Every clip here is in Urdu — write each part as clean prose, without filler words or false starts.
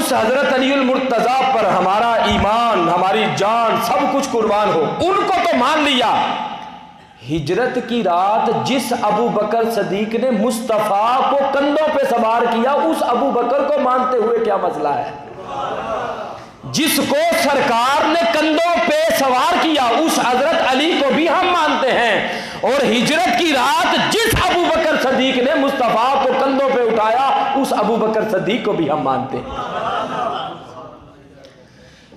اس حضرت علی المرتضیٰ پر ہمارا ایمان، ہماری جان، سب کچھ قربان ہو۔ ان کو تو مان لیا، ہجرت کی رات جس ابو بکر صدیق نے مصطفیٰ کو کندھوں پہ سوار کیا، اس ابو بکر کو مانتے ہوئے کیا مسئلہ ہے؟ جس کو سرکار نے کندھوں پہ سوار کیا اس حضرت علی کو بھی ہم مانتے ہیں، اور ہجرت کی رات جس ابو بکر صدیق نے مصطفیٰ کو کندھوں پہ اٹھایا اس ابو بکر صدیق کو بھی ہم مانتے ہیں۔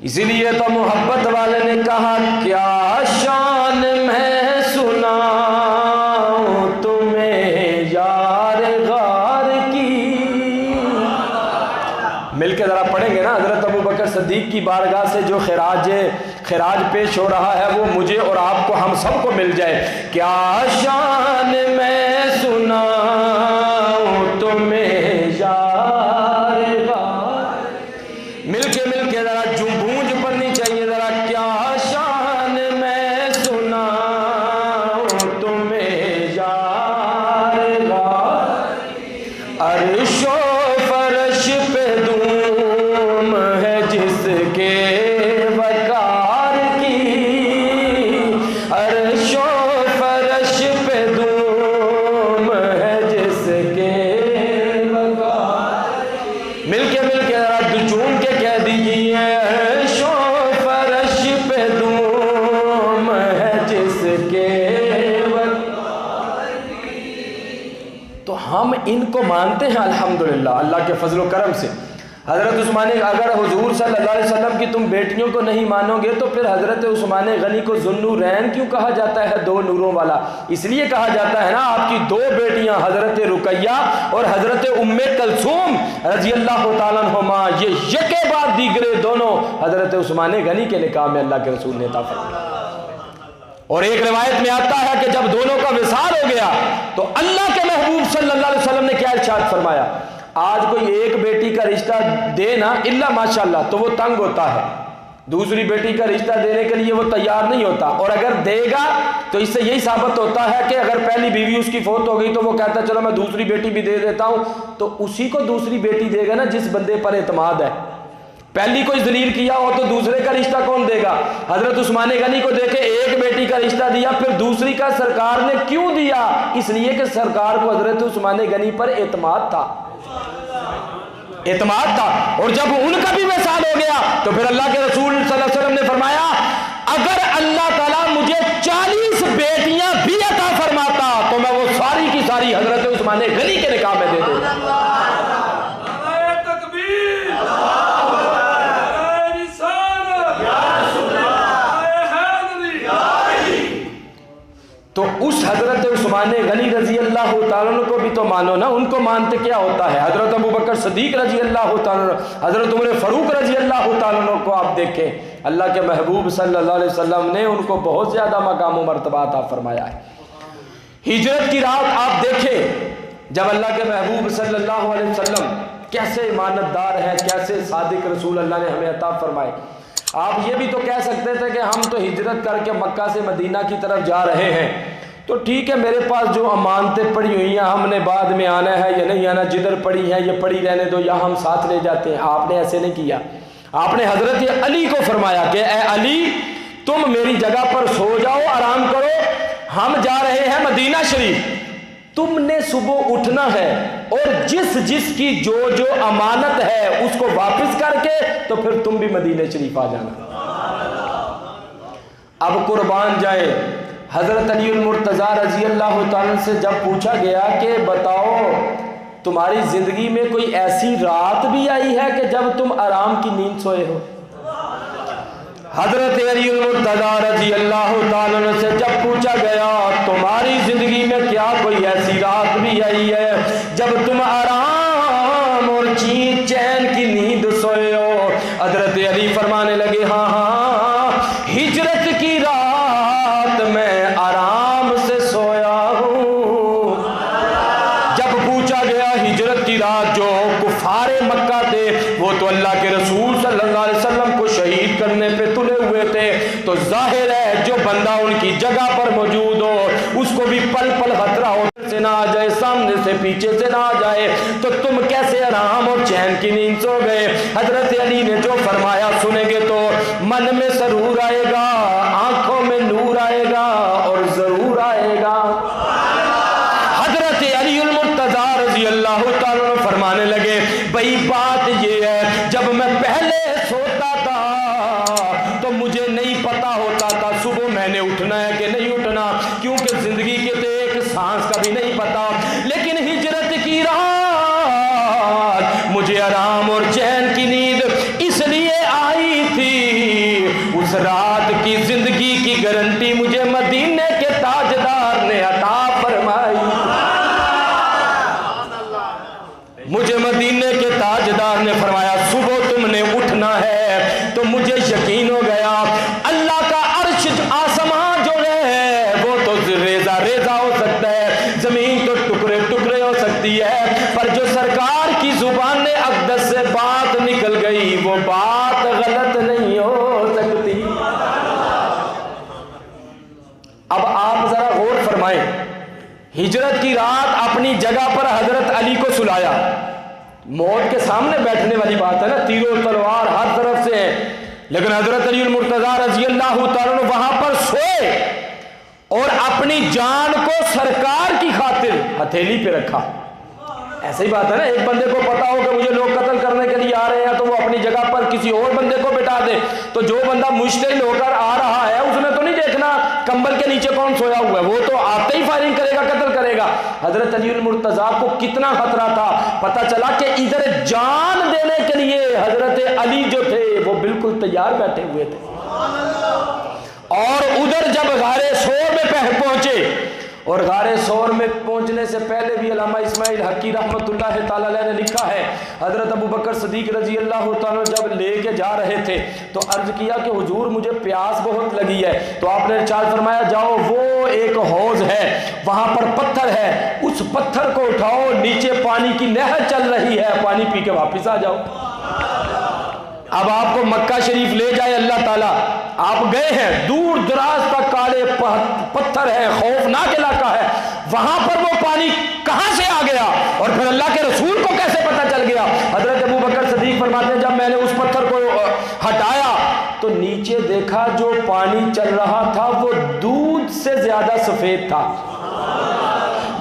اسی لیے تو محبت والے نے کہا کیا شان میں سناؤں تمہیں یار غار کی۔ مل کے ذرا پڑھیں گے نا، حضرت ابو بکر صدیق کی بارگاہ سے جو خراج پیش ہو رہا ہے وہ مجھے اور آپ کو، ہم سب کو مل جائے۔ کیا شان میں سناؤں تمہیں یار غار، مل کے ذرا گونج پڑنی چاہیے ذرا۔ کیا شان میں سناؤں تمہیں یار غار، عرش و فرش پہ دھوم ہے جس کے وقار کی، عرش و فرش پہ دھوم ہے جس کے وقار، مل کے ذرا چون کے کہہ دیجیے عرش و فرش پہ دھوم ہے جس کے وقار کی۔ تو ہم ان کو مانتے ہیں الحمدللہ اللہ کے فضل و کرم سے۔ حضرت عثمان، اگر حضور صلی اللہ علیہ وسلم کی تم بیٹیوں کو نہیں مانو گے تو پھر حضرت عثمان غنی کو ذوالنورین کیوں کہا جاتا ہے، دو نوروں والا؟ اس لیے کہا جاتا ہے نا، آپ کی دو بیٹیاں حضرت رقیہ اور حضرت ام کلثوم رضی اللہ تعالیٰ عنہما، یہ یکے بعد دیگرے دونوں حضرت عثمان غنی کے نکاح میں اللہ کے رسول نے عطا فرمایا۔ اور ایک روایت میں آتا ہے کہ جب دونوں کا وصال ہو گیا تو اللہ کے محبوب صلی اللہ علیہ وسلم نے کیا ارشاد فرمایا؟ آج کوئی ایک بیٹی کا رشتہ دے نا الا ماشاءاللہ تو وہ تنگ ہوتا ہے، دوسری بیٹی کا رشتہ دینے کے لیے وہ تیار نہیں ہوتا، اور اگر دے گا تو اس سے یہی ثابت ہوتا ہے کہ اگر پہلی بیوی اس کی فوت ہو گئی تو وہ کہتا ہے چلو میں دوسری بیٹی بھی دے دیتا ہوں، تو اسی کو دوسری بیٹی دے گا نا جس بندے پر اعتماد ہے۔ پہلی کوئی ذلیل کیا ہو تو دوسرے کا رشتہ کون دے گا؟ حضرت عثمان غنی کو دیکھے ایک بیٹی کا رشتہ دیا، پھر دوسری کا سرکار نے کیوں دیا؟ اس لیے کہ سرکار کو حضرت عثمان غنی پر اعتماد تھا، اور جب ان کا بھی وصال ہو گیا تو پھر اللہ کے رسول صلی اللہ علیہ وسلم نے فرمایا اگر اللہ تعالیٰ مجھے 40 بیٹیاں بھی عطا فرماتا تو میں وہ ساری کی ساری حضرت عثمان غنی کے نکاح میں دے دیتا۔ تو اس حضرت عثمان غنی رضی اللہ تعالیٰ عنہ کو بھی تو مانو نا، ان کو مانتے کیا ہوتا ہے؟ حضرت ابو بکر صدیق رضی اللہ تعالیٰ عنہ، حضرت عمر فاروق رضی اللہ تعالیٰ عنہ کو آپ دیکھیں، اللہ کے محبوب صلی اللہ علیہ وسلم نے ان کو بہت زیادہ مقام و مرتبہ عطا فرمایا ہے۔ ہجرت کی رات آپ دیکھیں جب اللہ کے محبوب صلی اللہ علیہ وسلم کیسے امانت دار ہیں، کیسے صادق رسول اللہ نے ہمیں عطا فرمائے۔ آپ یہ بھی تو کہہ سکتے تھے کہ ہم تو ہجرت کر کے مکہ سے مدینہ کی طرف جا رہے ہیں تو ٹھیک ہے، میرے پاس جو امانتیں پڑی ہوئی ہیں ہم نے بعد میں آنا ہے یا نہیں آنا، جدھر پڑی ہیں یہ پڑی رہنے دو یا ہم ساتھ لے جاتے ہیں۔ آپ نے ایسے نہیں کیا، آپ نے حضرت علی کو فرمایا کہ اے علی تم میری جگہ پر سو جاؤ، آرام کرو، ہم جا رہے ہیں مدینہ شریف، تم نے صبح اٹھنا ہے اور جس کی جو امانت ہے اس کو واپس کر کے تو پھر تم بھی مدینہ شریف آ جانا۔ اب قربان جائے حضرت علی المرتضیٰ رضی اللہ تعالیٰ سے جب پوچھا گیا کہ بتاؤ تمہاری زندگی میں کوئی ایسی رات بھی آئی ہے کہ جب تم آرام کی نیند سوئے ہو؟ حضرت علی المرتضیٰ رضی اللہ تعالیٰ عنہ سے جب پوچھا گیا تمہاری زندگی میں کیا کوئی ایسی رات بھی آئی ہے جب تم آرام اور چین کی نیند سوئے ہو؟ حضرت علی فرمانے لگے ہاں ہاں، ہجرت کی رات میں آرام سے سویا ہوں۔ جب پوچھا گیا ہجرت کی رات جو کفار مکہ تھے وہ تو اللہ کے رسول صلی اللہ علیہ وسلم کو شہید کرنے پہ تلے ہوئے تھے، تو ظاہر ہے جو بندہ ان کی جگہ پر موجود ہو اس کو بھی پل پل خطرہ ہونے سے نہ آ جائے, سامنے سے پیچھے سے نہ آ جائے, تو تم کیسے آرام اور چین کی نیند سو گئے؟ حضرت علی نے جو فرمایا سنیں گے تو من میں سرور آئے گا, آنکھوں میں نور آئے گا اور ضرور آئے گا. حضرت علی المرتضیٰ رضی اللہ تعالیٰ عنہ فرمانے لگے, بھئی بات یہ ہے, جب میں پہلے سوتا تھا تو مجھے نہیں پتا ہوتا تھا صبح میں نے اٹھنا ہے کہ نہیں اٹھنا, کیونکہ زندگی کے تو ایک سانس کا بھی نہیں پتا. لیکن ہجرت کی رات مجھے آرام اور چین کی نیند اس لیے آئی تھی, اس رات کی زندگی کی گارنٹی مجھے مدینے کے تاجدار نے عطا فرمائی. مجھے مدینے کے تاجدار نے فرمایا صبح تم نے اٹھنا ہے, تو مجھے یقین ہو گیا اللہ کا عرش آسمان جو ہے وہ تو ریزہ ریزہ ہو سکتا ہے, زمین تو ٹکڑے ٹکڑے ہو سکتی ہے, پر جو سرکار کی زبان اقدس سے بات نکل گئی وہ بات غلط نہیں ہو سکتی. اب آپ ذرا غور فرمائیں, ہجرت کی رات اپنی جگہ پر حضرت علی کو سلایا, موت کے سامنے بیٹھنے والی بات ہے نا, تیر و تلوار ہر طرف سے ہے, لیکن حضرت علی المرتضیٰ رضی اللہ تعالیٰ عنہ وہاں پر سوئے اور اپنی جان کو سرکار کی خاطر ہتھیلی پہ رکھا. ایسا ہی بات ہے نا, ایک بندے کو پتا ہو کہ مجھے لوگ قتل کرنے کے لیے آ رہے ہیں تو وہ اپنی جگہ پر کسی اور بندے کو بٹھا دے, تو جو بندہ مشتعل ہو کر آ رہا ہے اس نے تو نہیں دیکھنا کمبل کے نیچے کون سویا ہوا ہے, وہ تو آتے ہی فائرنگ کرے گا, قتل کرے گا. حضرت علی المرتضیٰ کو کتنا خطرہ تھا, پتا چلا کہ ادھر جان دینے کے لیے حضرت علی جو تھے وہ بالکل تیار بیٹھے ہوئے تھے, اور ادھر جب غار ثور میں پہنچے, اور غار ثور میں پہنچنے سے پہلے بھی علامہ اسماعیل حقی رحمۃ اللہ تعالی علیہ نے لکھا ہے, حضرت ابو بکر صدیق رضی اللہ تعالیٰ جب لے کے جا رہے تھے تو عرض کیا کہ حضور مجھے پیاس بہت لگی ہے, تو آپ نے ارشاد فرمایا جاؤ وہ ایک حوض ہے وہاں پر پتھر ہے, اس پتھر کو اٹھاؤ, نیچے پانی کی نہر چل رہی ہے, پانی پی کے واپس آ جاؤ. اب آپ کو مکہ شریف لے جائے اللہ تعالیٰ, آپ گئے ہیں, دور دراز تک کالے پتھر ہے, خوفناک علاقہ ہے, وہاں پر وہ پانی کہاں سے آ گیا اور پھر اللہ کے رسول کو کیسے پتہ چل گیا؟ حضرت ابو بکر صدیق فرماتے ہیں جب میں نے اس پتھر کو ہٹایا تو نیچے دیکھا جو پانی چل رہا تھا وہ دودھ سے زیادہ سفید تھا,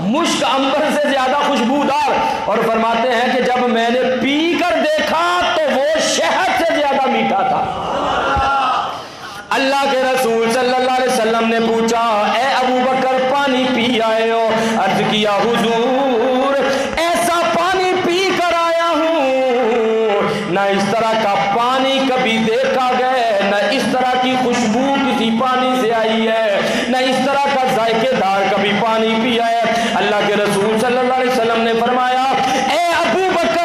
مشک عنبر سے زیادہ خوشبودار, اور فرماتے ہیں کہ جب میں نے پی کر دیکھا تو وہ شہد سے زیادہ میٹھا تھا. اللہ کے رسول صلی اللہ علیہ وسلم نے پوچھا اے ابو بکر پانی پی آئے ہو؟ عرض کیا حضور ایسا پانی پی کر آیا ہوں نہ اس طرح کا پانی کبھی دیکھا گیا, نہ اس طرح کی خوشبو کسی پانی سے آئی ہے, نہ اس طرح کا ذائقے دار کبھی پانی پیا ہے. اللہ کے رسول صلی اللہ علیہ وسلم نے فرمایا اے ابو بکر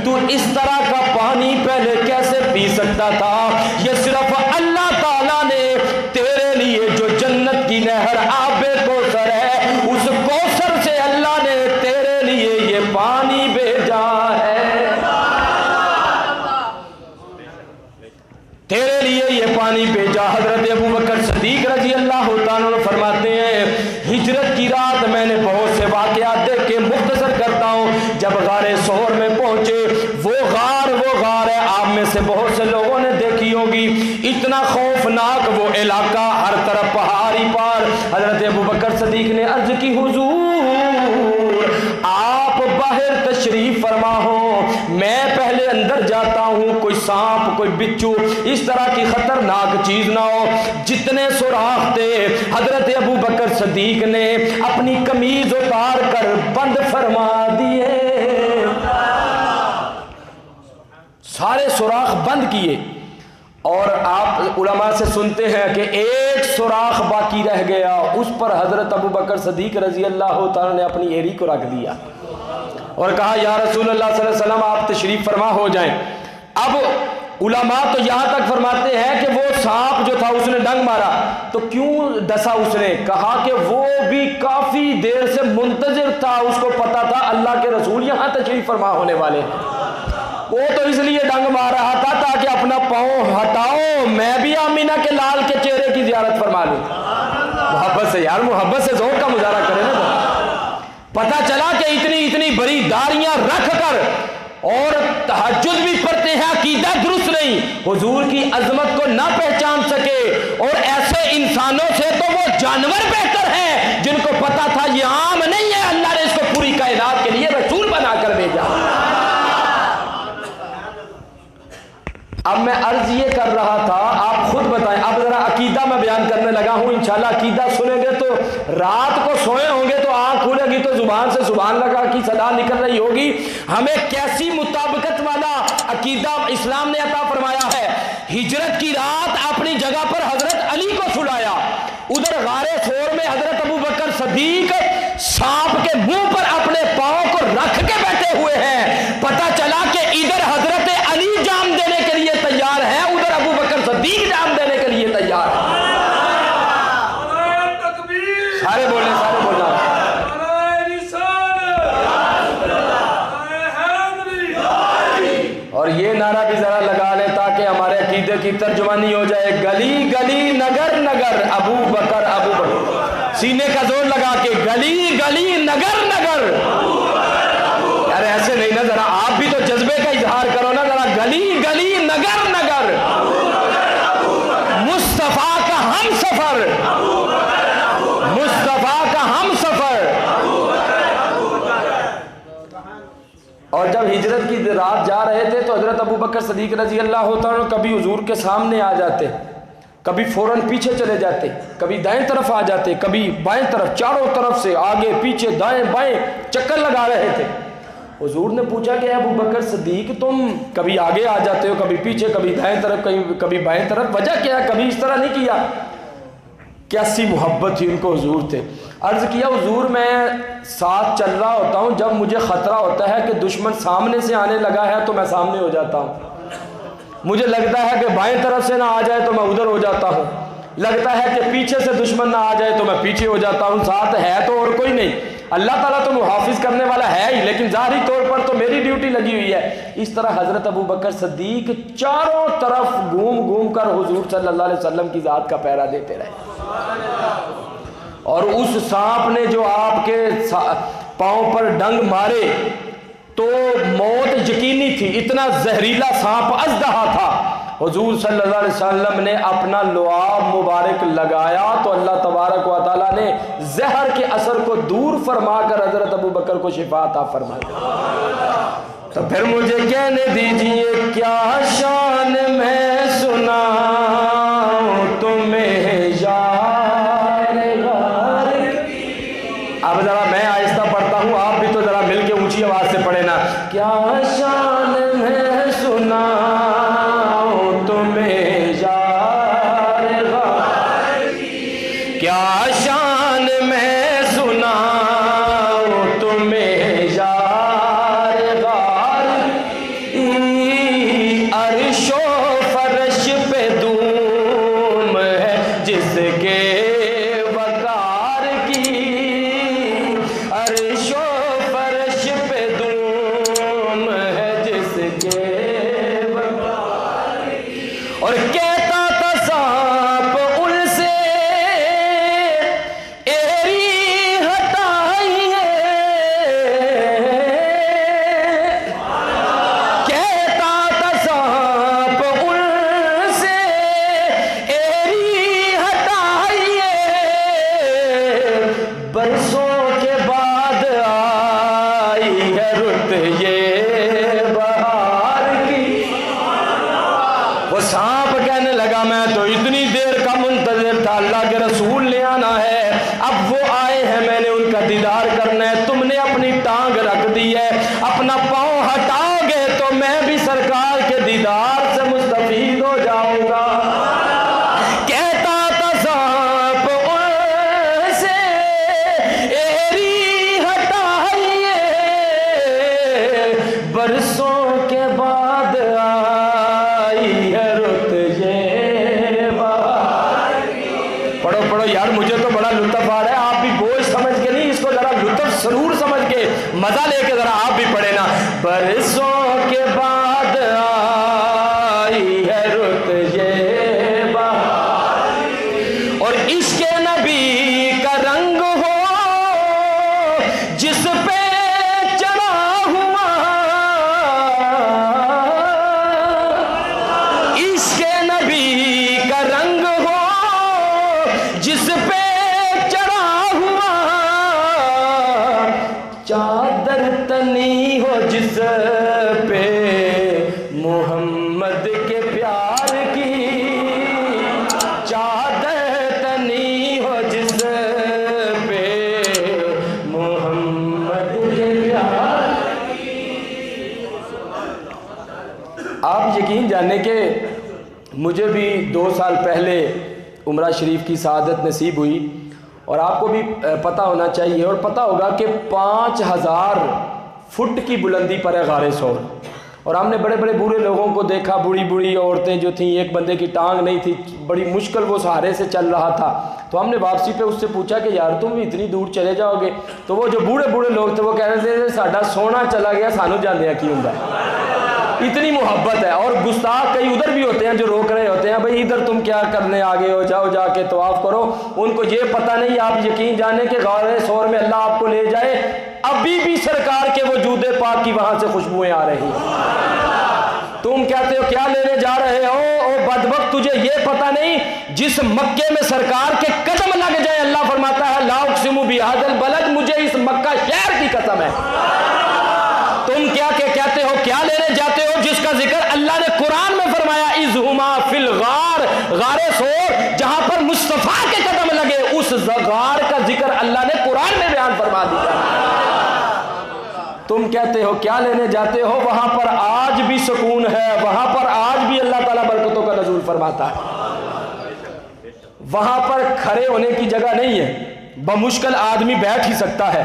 تو اس طرح کا پانی پہلے کیسے پی سکتا تھا؟ یہ صرف اللہ تعالیٰ نے تیرے لیے جو جنت کی نہر آب کوثر ہے, اس کوثر سے اللہ نے تیرے لیے یہ پانی بھیجا ہے, تیرے لیے یہ پانی بھیجا. حضرت ابو بکر صدیق رضی اللہ تعالیٰ عنہ فرماتے ہیں ہجرت کی رات میں نے بہت سے واقعات دیکھ کے مختصر کرتا ہوں. جب غار ثور میں پہنچے, وہ غار ہے, آپ میں سے بہت سے لوگوں نے دیکھی ہوگی, اتنا خوفناک وہ علاقہ, ہر طرف پہاڑی پار. حضرت ابو بکر صدیق نے عرض کی حضور آپ باہر تشریف فرما ہو, میں پہلے اندر جاتا ہوں, کوئی سانپ کوئی بچھو اس طرح کی خطرناک چیز نہ ہو. جتنے سوراخ تھے حضرت ابو بکر صدیق نے اپنی قمیض اتار کر بند فرما دیے, سارے سوراخ بند کیے. اور آپ علماء سے سنتے ہیں کہ ایک سوراخ باقی رہ گیا, اس پر حضرت ابو بکر صدیق رضی اللہ تعالیٰ نے اپنی ایری کو رکھ دیا اور کہا یا رسول اللہ صلی اللہ علیہ وسلم آپ تشریف فرما ہو جائیں. اب علماء تو یہاں تک فرماتے ہیں کہ وہ سانپ جو تھا اس نے ڈنگ مارا تو کیوں ڈسا اس نے؟ کہا کہ وہ بھی کافی دیر سے منتظر تھا, اس کو پتا تھا اللہ کے رسول یہاں تشریف فرما ہونے والے ہیں, وہ تو اس لیے ڈنگ مار رہا تھا تاکہ اپنا پاؤں ہٹاؤ, میں بھی آمینہ کے لال کے چہرے کی زیارت فرما لوں. محبت سے یار, محبت سے ذوق کا مظاہرہ کرے نا. پتہ چلا کہ اتنی بڑی داڑیاں رکھ کر اور تہجد بھی پڑھتے ہیں، عقیدہ درست نہیں، حضور کی عظمت کو نہ پہچان سکے، اور ایسے انسانوں سے تو وہ جانور بہتر ہیں جن کو پتا تھا یہ عام نہیں ہے، اللہ نے اس کو پوری کائنات کے لیے رسول بنا کر بھیجا۔ اب میں عرض یہ کر رہا تھا، آپ خود بتائیں، اب ذرا عقیدہ میں بیان کرنے لگا ہوں، انشاءاللہ عقیدہ سنیں گے تو رات کو سوئے ہوں گے تو آنکھ کھلے گی تو زبان سے سبحان اللہ کی صدا نکل رہی ہوگی۔ ہمیں کیسی مطابقت والا عقیدہ اسلام نے عطا فرمایا ہے۔ ہجرت کی رات اپنی جگہ پر حضرت علی کو سلایا، ادھر غار ثور میں حضرت ابو بکر صدیق سانپ کے منہ پر اپنے پاؤں کو رکھ کے بیٹھے ہوئے ہیں۔ پتہ چلا کہ ادھر حضرت علی جام دینے کے لیے تیار ہے، ادھر ابو بکر صدیق جام دینے کے لیے تیار ہے۔ سارے بولیں، سارے بولنا۔ اور یہ نعرہ بھی ذرا لگا لیں تاکہ ہمارے عقیدے کی ترجمانی ہو جائے، گلی گلی نگر نگر ابو بکر ابو بکر، سینے کا زور لگا کے گلی گلی نگر نگر۔ یار ایسے نہیں نا، ذرا آپ بھی تو جذبے کا اظہار کرو نا، ذرا گلی گلی نگر نگر مصطفیٰ کا ہم سفر، مصطفیٰ کا ہم سفر۔ اور جب ہجرت کی رات جا رہے تھے تو حضرت ابو بکر صدیق رضی اللہ عنہ کبھی حضور کے سامنے آ جاتے، کبھی فوراً پیچھے چلے جاتے، کبھی دائیں طرف آ جاتے، کبھی بائیں طرف، چاروں طرف سے آگے پیچھے دائیں بائیں چکر لگا رہے تھے۔ حضور نے پوچھا کہ ابو بکر صدیق تم کبھی آگے آ جاتے ہو، کبھی پیچھے، کبھی دائیں طرف، کبھی بائیں طرف، وجہ کیا ہے؟ کبھی اس طرح نہیں کیا۔ کیسی محبت تھی ان کو حضور تھے۔ عرض کیا حضور میں ساتھ چل رہا ہوتا ہوں، جب مجھے خطرہ ہوتا ہے کہ دشمن سامنے سے آنے لگا ہے تو میں سامنے ہو جاتا ہوں، مجھے لگتا ہے کہ بائیں طرف سے نہ آ جائے تو میں ادھر ہو جاتا ہوں، لگتا ہے کہ پیچھے سے دشمن نہ آ جائے تو میں پیچھے ہو جاتا ہوں، ساتھ ہے تو اور کوئی نہیں، اللہ تعالیٰ تو محافظ کرنے والا ہے ہی، لیکن ظاہری طور پر تو میری ڈیوٹی لگی ہوئی ہے۔ اس طرح حضرت ابو بکر صدیق چاروں طرف گھوم گھوم کر حضور صلی اللہ علیہ وسلم کی ذات کا پہرا دیتے رہے۔ اور اس سانپ نے جو آپ کے پاؤں پر ڈنگ مارے تو موت یقینی تھی، اتنا زہریلا سانپ اژدہا تھا۔ حضور صلی اللہ علیہ وسلم نے اپنا لعاب مبارک لگایا تو اللہ تبارک و تعالیٰ نے زہر کے اثر کو دور فرما کر حضرت ابو بکر کو شفا عطا فرمایا۔ تو پھر مجھے کہنے دیجئے کیا شان میں سناؤں تمہیں یار غار کی۔ اب ذرا میں آہستہ پڑھتا ہوں، آپ بھی تو ذرا مل کے اونچی آواز سے پڑھیں نا۔ کیا شان میں سناؤں تمہیں یار غار کی، کیا شان میں سناؤں تمہیں یار غار کی، عرش و فرش پہ دھوم ہے جس کے وقار کی، عرش و فرش پہ دھوم ہے جس کے وقار کی۔ اور کہتا تھا سانپ ان سے ایری ہٹائیے، کہتا تھا سانپ ان سے ایری ہٹائیے، برسوں کے بعد آئی ہے رت یہ بہار کی۔ وہ سانپ کہنے لگا میں تو اتنی دیر کا منتظر تھا، اللہ کے رسول نے آنا ہے، اب وہ آئے ہیں، میں نے ان کا دیدار کرنا ہے، تم نے اپنی ٹانگ رکھ دی ہے، اپنا پاؤں ہٹاؤ گے تو میں بھی سرکار کے دیدار سے مستفید ہو جاؤں گا۔ کہتا تھا سانپ ان سے ایری ہٹائیے، برسوں کے بعد آئی ہے رت یہ بہار کی۔ پڑھو پڑھو یار، مجھے تو بڑا لطف آ رہا ہے، آپ بھی بوجھ سمجھ کے نہیں، اس کو ذرا لطف سرور سمجھ کے مزہ لے کے ذرا آپ بھی پڑھے نا۔ برسوں کے بعد آئی ہے رت یہ بہار کی، اور عشق نبی کا رنگ ہو جس پہ محمد کے پیار کی چادر تنی ہو، جس پہ محمد کے پیار کی۔ آپ یقین جانیں کہ مجھے بھی 2 سال پہلے عمرہ شریف کی سعادت نصیب ہوئی، اور آپ کو بھی پتہ ہونا چاہیے اور پتہ ہوگا کہ 5000 فٹ کی بلندی پر ہے غار ثور، اور ہم نے بڑے بڑے بوڑھے لوگوں کو دیکھا، بوڑھی بوڑھی عورتیں جو تھیں، ایک بندے کی ٹانگ نہیں تھی، بڑی مشکل وہ سہارے سے چل رہا تھا۔ تو ہم نے واپسی پہ اس سے پوچھا کہ یار تم بھی اتنی دور چلے جاؤ گے؟ تو وہ جو بوڑھے بوڑھے لوگ تھے وہ کہہ رہے تھے ساڈا سونا چلا گیا، سانو جاندیا کی ہوندا ہے۔ اتنی محبت ہے۔ اور گستاخ کئی ادھر بھی ہوتے ہیں جو روک رہے ہوتے ہیں، بھئی ادھر تم کیا کرنے آگے ہو، جاؤ جا کے طواف کرو۔ ان کو یہ پتہ نہیں، آپ یقین جانیں کہ غار ثور میں اللہ آپ کو لے جائے، ابھی بھی سرکار کے وجود پاک کی وہاں سے خوشبوئیں آ رہی ہیں۔ تم کہتے ہو کیا لینے جا رہے ہو؟ او بدبخت، تجھے یہ پتہ نہیں جس مکے میں سرکار کے قدم لگ جائے، اللہ فرماتا ہے لا اقسم بہذا البلد، مجھے اس مکہ شہر کی قسم ہے۔ تم کیا کہ کہتے ہو کیا لینے جاتے ہو جس کا ذکر اللہ نے قرآن میں فرمایا اذ ہما فی الغار، غار ثور جہاں پر مصطفیٰ کے قدم لگے، اس غار کا ذکر اللہ نے قرآن میں بیان فرما دیا۔ تم کہتے ہو کیا لینے جاتے ہو؟ وہاں پر آج بھی سکون ہے، وہاں پر آج بھی اللہ تعالیٰ برکتوں کا نزول فرماتا ہے۔ وہاں پر کھڑے ہونے کی جگہ نہیں ہے، بمشکل آدمی بیٹھ ہی سکتا ہے۔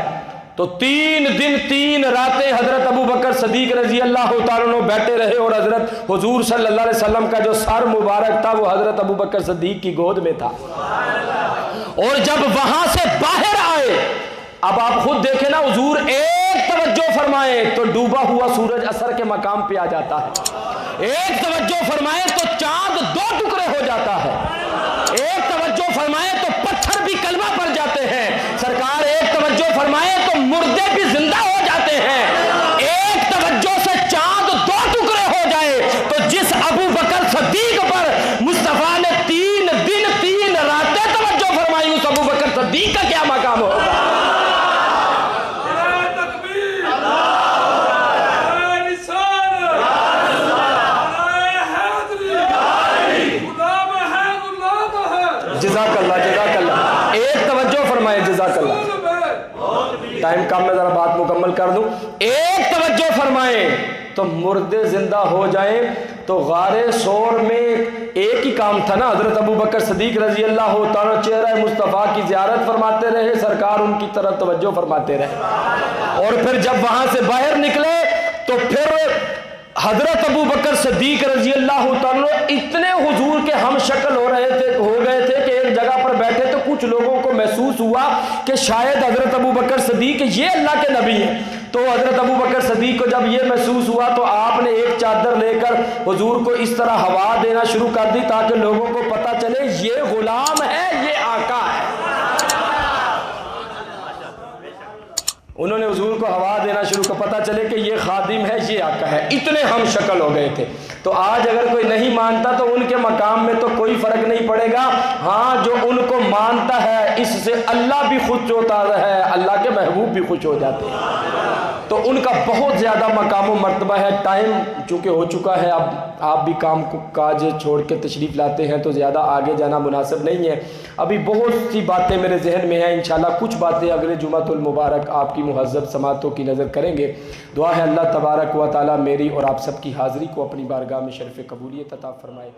تو 3 دن 3 راتیں حضرت ابو بکر صدیق رضی اللہ تعالیٰ عنہ بیٹھے رہے، اور حضرت حضور صلی اللہ علیہ وسلم کا جو سر مبارک تھا وہ حضرت ابو بکر صدیق کی گود میں تھا۔ اور جب وہاں سے باہر آئے، اب آپ خود دیکھیں نا، حضور ایک توجہ فرمائے تو ڈوبا ہوا سورج عصر کے مقام پہ آ جاتا ہے، ایک توجہ فرمائے تو چاند 2 ٹکڑے ہو جاتا ہے، ایک توجہ فرمائے تو پتھر بھی کلمہ پڑ جاتے ہیں، سرکار ایک توجہ فرمائے تو مردے بھی زندہ ہو جاتے ہیں، ایک توجہ سے چاند 2 ٹکڑے ہو جائے تو جس ابو بکر صدیق پر مصطفیٰ نے 3 دن 3 راتیں توجہ فرمائی، اس ابو بکر صدیق کا کیا مقام ہوگا؟ جزاک اللہ، جزاک اللہ، ایک توجہ فرمائے، جزاک اللہ۔ ٹائم کم میں ذرا بات مکمل کر دوں۔ ایک توجہ فرمائے تو مردے زندہ ہو جائیں۔ تو غار ثور میں ایک ہی کام تھا نا، حضرت ابو بکر صدیق رضی اللہ تعالیٰ چہرہ مصطفیٰ کی زیارت فرماتے رہے، سرکار ان کی طرف توجہ فرماتے رہے، اور پھر جب وہاں سے باہر نکلے تو پھر حضرت ابو بکر صدیق رضی اللہ تعالیٰ اتنے حضور کے ہم شکل ہو گئے تھے کہ ایک جگہ پر بیٹھے تو کچھ لوگوں کو محسوس ہوا کہ شاید حضرت ابو بکر صدیق یہ اللہ کے نبی ہیں۔ تو حضرت ابو بکر صدیق کو جب یہ محسوس ہوا تو آپ نے ایک چادر لے کر حضور کو اس طرح ہوا دینا شروع کر دی تاکہ لوگوں کو پتہ چلے یہ غلام ہے، یہ آقا ہے۔ انہوں نے حضور کو ہوا دینا شروع کر، پتہ چلے کہ یہ خادم ہے، یہ آقا ہے، اتنے ہم شکل ہو گئے تھے۔ تو آج اگر کوئی نہیں مانتا تو ان کے مقام میں تو کوئی فرق نہیں پڑے گا، ہاں جو ان کو مانتا ہے اس سے اللہ بھی خوش ہوتا ہے، اللہ کے محبوب بھی خوش ہو جاتے ہیں، تو ان کا بہت زیادہ مقام و مرتبہ ہے۔ ٹائم چونکہ ہو چکا ہے، اب آپ بھی کام کاج چھوڑ کے تشریف لاتے ہیں تو زیادہ آگے جانا مناسب نہیں ہے۔ ابھی بہت سی باتیں میرے ذہن میں ہیں، انشاءاللہ کچھ باتیں اگلے جمعۃ المبارک آپ کی مہذب سماعتوں کی نظر کریں گے۔ دعا ہے اللہ تبارک و تعالیٰ میری اور آپ سب کی حاضری کو اپنی بارگاہ میں شرف قبولیت عطا فرمائے۔